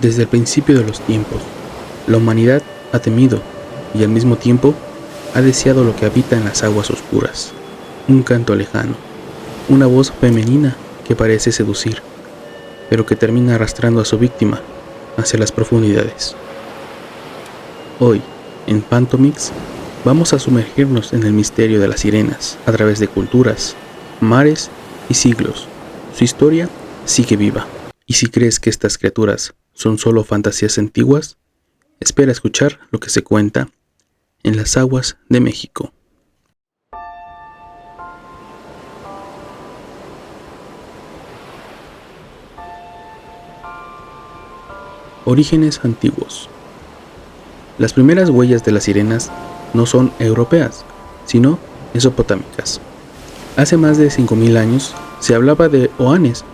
Desde el principio de los tiempos, la humanidad ha temido y al mismo tiempo ha deseado lo que habita en las aguas oscuras. Un canto lejano, una voz femenina que parece seducir, pero que termina arrastrando a su víctima hacia las profundidades. Hoy, en Phantomix, vamos a sumergirnos en el misterio de las sirenas a través de culturas, mares y siglos. Su historia sigue viva. Y si crees que estas criaturas son solo fantasías antiguas, espera escuchar lo que se cuenta en las aguas de México. Orígenes antiguos. Las primeras huellas de las sirenas no son europeas, sino mesopotámicas. Hace más de 5000 años se hablaba de Oannes,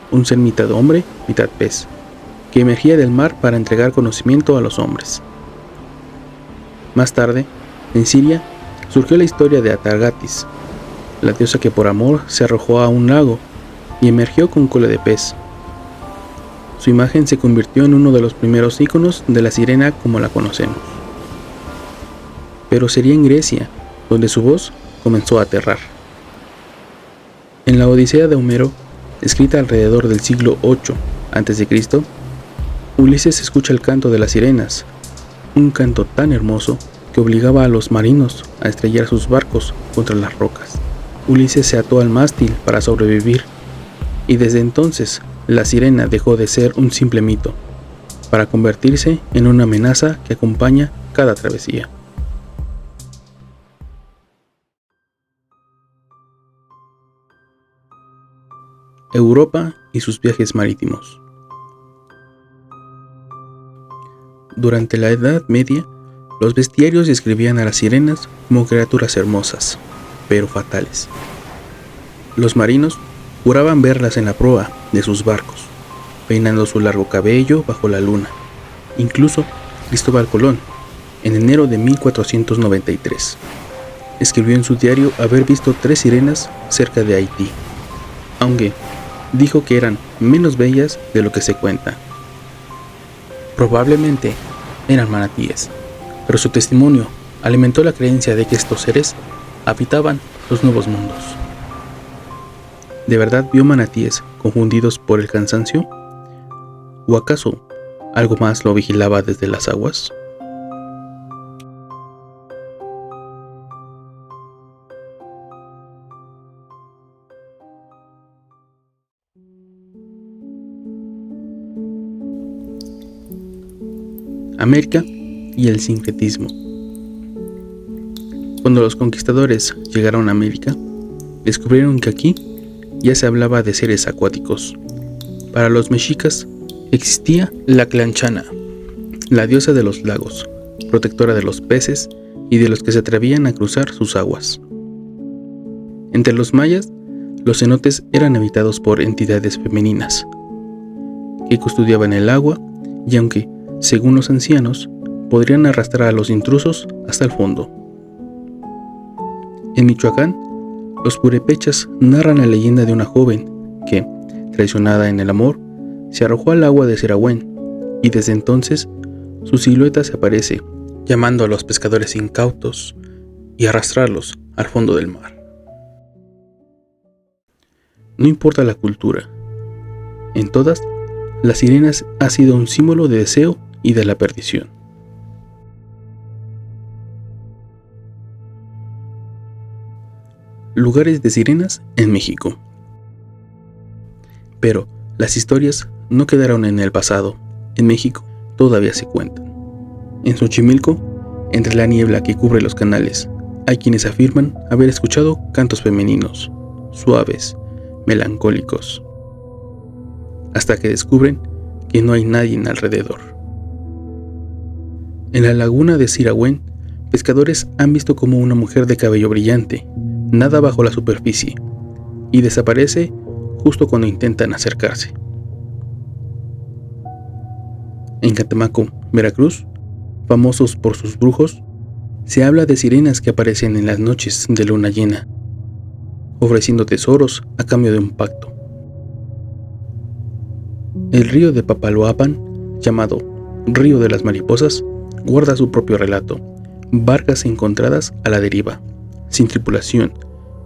un ser mitad hombre, mitad pez, que emergía del mar para entregar conocimiento a los hombres. Más tarde, en Siria, surgió la historia de Atargatis, la diosa que por amor se arrojó a un lago y emergió con cola de pez. Su imagen se convirtió en uno de los primeros íconos de la sirena como la conocemos. Pero sería en Grecia, donde su voz comenzó a aterrar. En la Odisea de Homero, escrita alrededor del siglo VIII a.C., Ulises escucha el canto de las sirenas, un canto tan hermoso que obligaba a los marinos a estrellar sus barcos contra las rocas. Ulises se ató al mástil para sobrevivir, y desde entonces la sirena dejó de ser un simple mito, para convertirse en una amenaza que acompaña cada travesía. Europa y sus viajes marítimos. Durante la Edad Media, los bestiarios describían a las sirenas como criaturas hermosas, pero fatales. Los marinos juraban verlas en la proa de sus barcos, peinando su largo cabello bajo la luna. Incluso Cristóbal Colón, en enero de 1493, escribió en su diario haber visto 3 sirenas cerca de Haití, aunque dijo que eran menos bellas de lo que se cuenta. Probablemente eran manatíes, pero su testimonio alimentó la creencia de que estos seres habitaban los nuevos mundos. ¿De verdad vio manatíes confundidos por el cansancio? ¿O acaso algo más lo vigilaba desde las aguas? América y el sincretismo. Cuando los conquistadores llegaron a América, descubrieron que aquí ya se hablaba de seres acuáticos. Para los mexicas existía la Clanchana, la diosa de los lagos, protectora de los peces y de los que se atrevían a cruzar sus aguas. Entre los mayas, los cenotes eran habitados por entidades femeninas, que custodiaban el agua y aunque, según los ancianos, podrían arrastrar a los intrusos hasta el fondo. En Michoacán, los purépechas narran la leyenda de una joven que, traicionada en el amor, se arrojó al agua de Sirahuén, y desde entonces su silueta se aparece, llamando a los pescadores incautos y arrastrarlos al fondo del mar. No importa la cultura, en todas, las sirenas ha sido un símbolo de deseo y de la perdición. Lugares de sirenas en México. Pero las historias no quedaron en el pasado. En México todavía se cuentan. En Xochimilco, entre la niebla que cubre los canales, hay quienes afirman haber escuchado cantos femeninos, suaves, melancólicos, hasta que descubren que no hay nadie alrededor. En la laguna de Sirahuén, pescadores han visto como una mujer de cabello brillante nada bajo la superficie y desaparece justo cuando intentan acercarse. En Catemaco, Veracruz, famosos por sus brujos, se habla de sirenas que aparecen en las noches de luna llena, ofreciendo tesoros a cambio de un pacto. El río de Papaloapan llamado Río de las Mariposas, guarda su propio relato, barcas encontradas a la deriva, sin tripulación,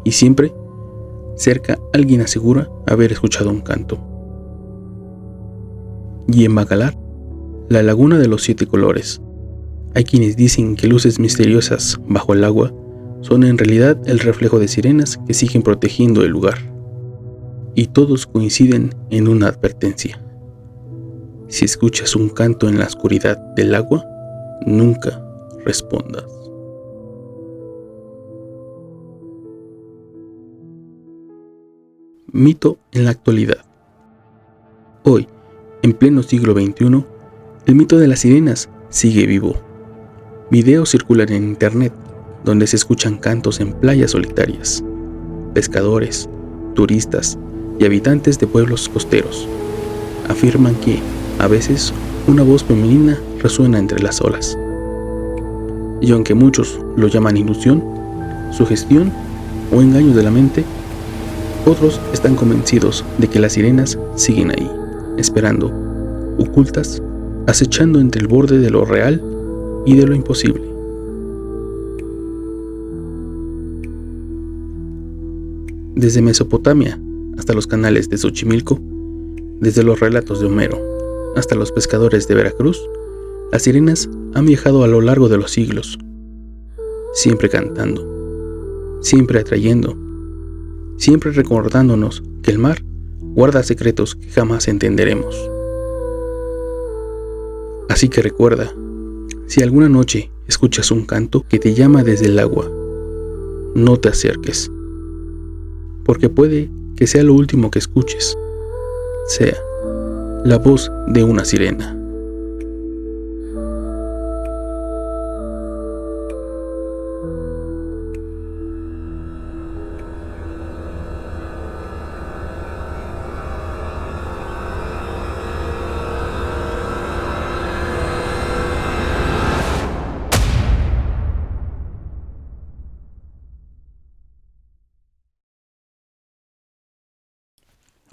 y siempre cerca alguien asegura haber escuchado un canto. Y en Bacalar, la laguna de los 7 colores, hay quienes dicen que luces misteriosas bajo el agua son en realidad el reflejo de sirenas que siguen protegiendo el lugar. Y todos coinciden en una advertencia: si escuchas un canto en la oscuridad del agua, nunca respondas. Mito en la actualidad. Hoy, en pleno siglo XXI, el mito de las sirenas sigue vivo. Videos circulan en internet donde se escuchan cantos en playas solitarias. Pescadores, turistas y habitantes de pueblos costeros afirman que, a veces, una voz femenina resuena entre las olas. Y aunque muchos lo llaman ilusión, sugestión o engaño de la mente, otros están convencidos de que las sirenas siguen ahí, esperando, ocultas, acechando entre el borde de lo real y de lo imposible. Desde Mesopotamia hasta los canales de Xochimilco, desde los relatos de Homero hasta los pescadores de Veracruz, las sirenas han viajado a lo largo de los siglos, siempre cantando, siempre atrayendo, siempre recordándonos que el mar guarda secretos que jamás entenderemos. Así que recuerda, si alguna noche escuchas un canto que te llama desde el agua, no te acerques, porque puede que sea lo último que escuches, sea la voz de una sirena.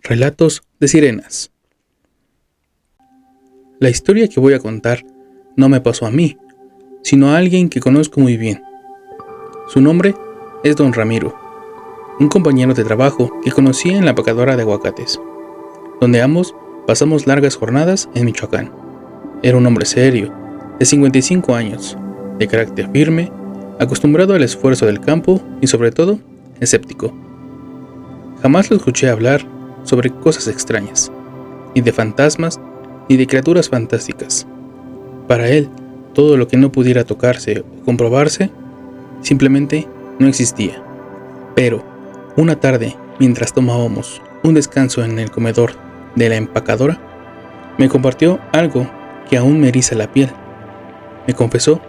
Relatos de sirenas. La historia que voy a contar no me pasó a mí, sino a alguien que conozco muy bien. Su nombre es Don Ramiro, un compañero de trabajo que conocí en la empacadora de aguacates, donde ambos pasamos largas jornadas en Michoacán. Era un hombre serio, de 55 años, de carácter firme, acostumbrado al esfuerzo del campo y sobre todo, escéptico. Jamás lo escuché hablar sobre cosas extrañas, ni de fantasmas, ni de criaturas fantásticas. Para él, todo lo que no pudiera tocarse o comprobarse, simplemente no existía. Pero, una tarde, mientras tomábamos un descanso en el comedor de la empacadora, me compartió algo que aún me eriza la piel. Me confesó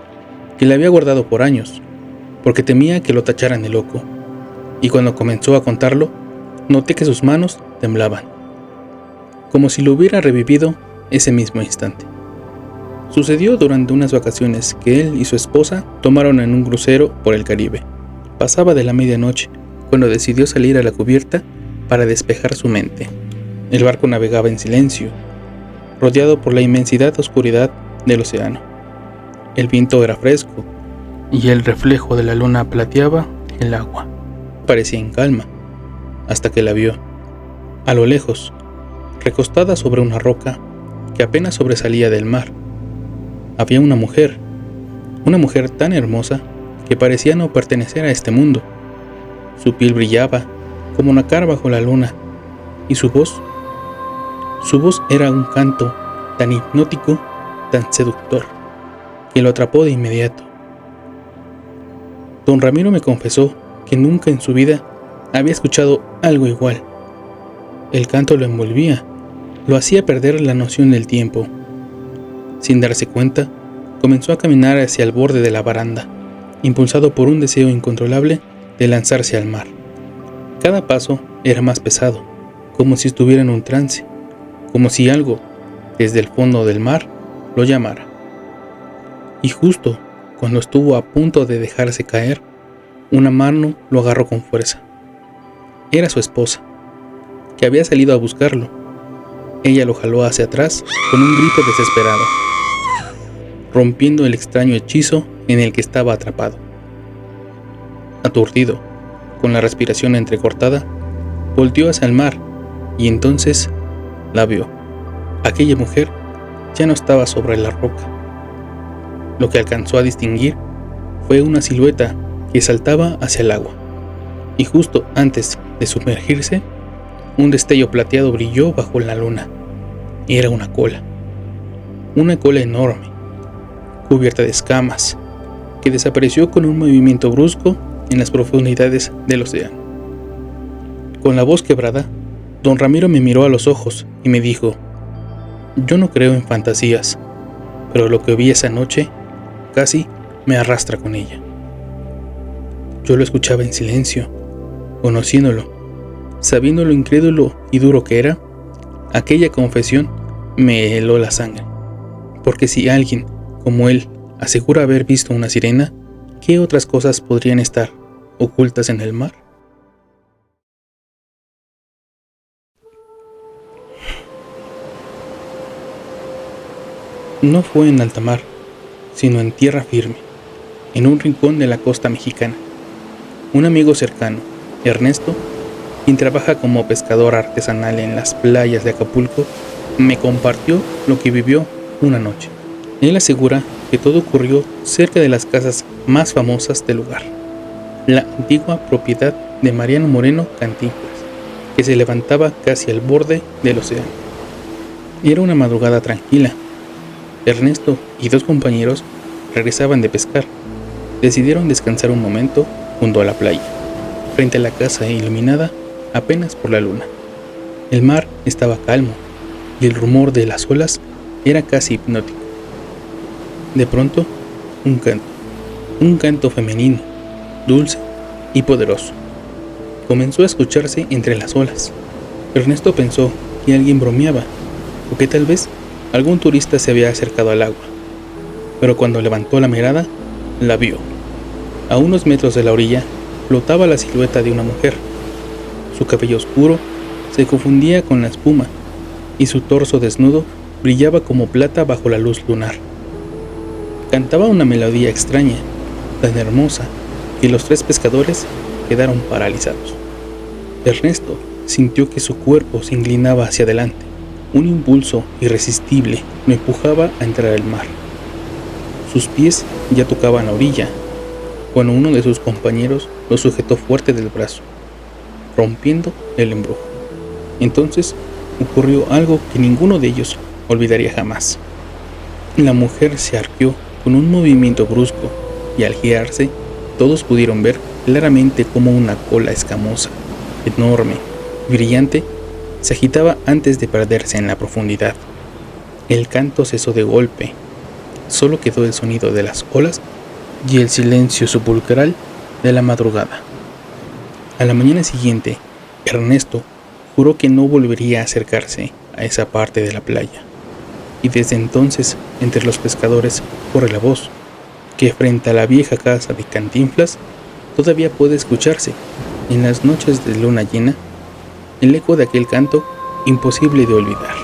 que le había guardado por años, porque temía que lo tacharan de loco, y cuando comenzó a contarlo, noté que sus manos temblaban, como si lo hubiera revivido ese mismo instante. Sucedió durante unas vacaciones que él y su esposa tomaron en un crucero por el Caribe. Pasaba de la medianoche cuando decidió salir a la cubierta para despejar su mente. El barco navegaba en silencio, rodeado por la inmensidad oscuridad del océano. El viento era fresco y el reflejo de la luna plateaba el agua. Parecía en calma, hasta que la vio, a lo lejos, recostada sobre una roca que apenas sobresalía del mar. Había una mujer tan hermosa que parecía no pertenecer a este mundo. Su piel brillaba como nácar bajo la luna, y su voz era un canto tan hipnótico, tan seductor, que lo atrapó de inmediato. Don Ramiro me confesó que nunca en su vida había escuchado algo igual. El canto lo envolvía, lo hacía perder la noción del tiempo. Sin darse cuenta, comenzó a caminar hacia el borde de la baranda, impulsado por un deseo incontrolable de lanzarse al mar. Cada paso era más pesado, como si estuviera en un trance, como si algo, desde el fondo del mar, lo llamara. Y justo cuando estuvo a punto de dejarse caer, una mano lo agarró con fuerza. Era su esposa, que había salido a buscarlo. ella lo jaló hacia atrás con un grito desesperado, rompiendo el extraño hechizo en el que estaba atrapado. Aturdido, con la respiración entrecortada, volteó hacia el mar y entonces la vio. Aquella mujer ya no estaba sobre la roca. Lo que alcanzó a distinguir fue una silueta que saltaba hacia el agua, y justo antes de sumergirse, un destello plateado brilló bajo la luna. Era una cola enorme, cubierta de escamas, que desapareció con un movimiento brusco en las profundidades del océano. Con la voz quebrada, don Ramiro me miró a los ojos y me dijo: «Yo no creo en fantasías, pero lo que vi esa noche casi me arrastra con ella». Yo lo escuchaba en silencio, conociéndolo, sabiendo lo incrédulo y duro que era. Aquella confesión me heló la sangre, porque si alguien como él asegura haber visto una sirena, ¿qué otras cosas podrían estar ocultas en el mar? No fue en alta mar, sino en tierra firme, en un rincón de la costa mexicana. Un amigo cercano, Ernesto, quien trabaja como pescador artesanal en las playas de Acapulco, me compartió lo que vivió una noche. Él asegura que todo ocurrió cerca de las casas más famosas del lugar, la antigua propiedad de Mariano Moreno Cantinflas, que se levantaba casi al borde del océano. Era una madrugada tranquila. Ernesto y dos compañeros regresaban de pescar. Decidieron descansar un momento junto a la playa, frente a la casa iluminada apenas por la luna. El mar estaba calmo y el rumor de las olas era casi hipnótico. De pronto, un canto femenino, dulce y poderoso, comenzó a escucharse entre las olas. Ernesto pensó que alguien bromeaba o que tal vez algún turista se había acercado al agua, pero cuando levantó la mirada, la vio. A unos metros de la orilla flotaba la silueta de una mujer. Su cabello oscuro se confundía con la espuma y su torso desnudo brillaba como plata bajo la luz lunar. Cantaba una melodía extraña, tan hermosa, que los tres pescadores quedaron paralizados. Ernesto sintió que su cuerpo se inclinaba hacia adelante. Un impulso irresistible lo empujaba a entrar al mar. Sus pies ya tocaban la orilla, cuando uno de sus compañeros lo sujetó fuerte del brazo, rompiendo el embrujo. Entonces ocurrió algo que ninguno de ellos olvidaría jamás. La mujer se arqueó con un movimiento brusco y al girarse, todos pudieron ver claramente cómo una cola escamosa, enorme y brillante, se agitaba antes de perderse en la profundidad. El canto cesó de golpe. Solo quedó el sonido de las olas y el silencio sepulcral de la madrugada. A la mañana siguiente, Ernesto juró que no volvería a acercarse a esa parte de la playa. Y desde entonces, entre los pescadores corre la voz que frente a la vieja casa de Cantinflas todavía puede escucharse, en las noches de luna llena, el eco de aquel canto imposible de olvidar.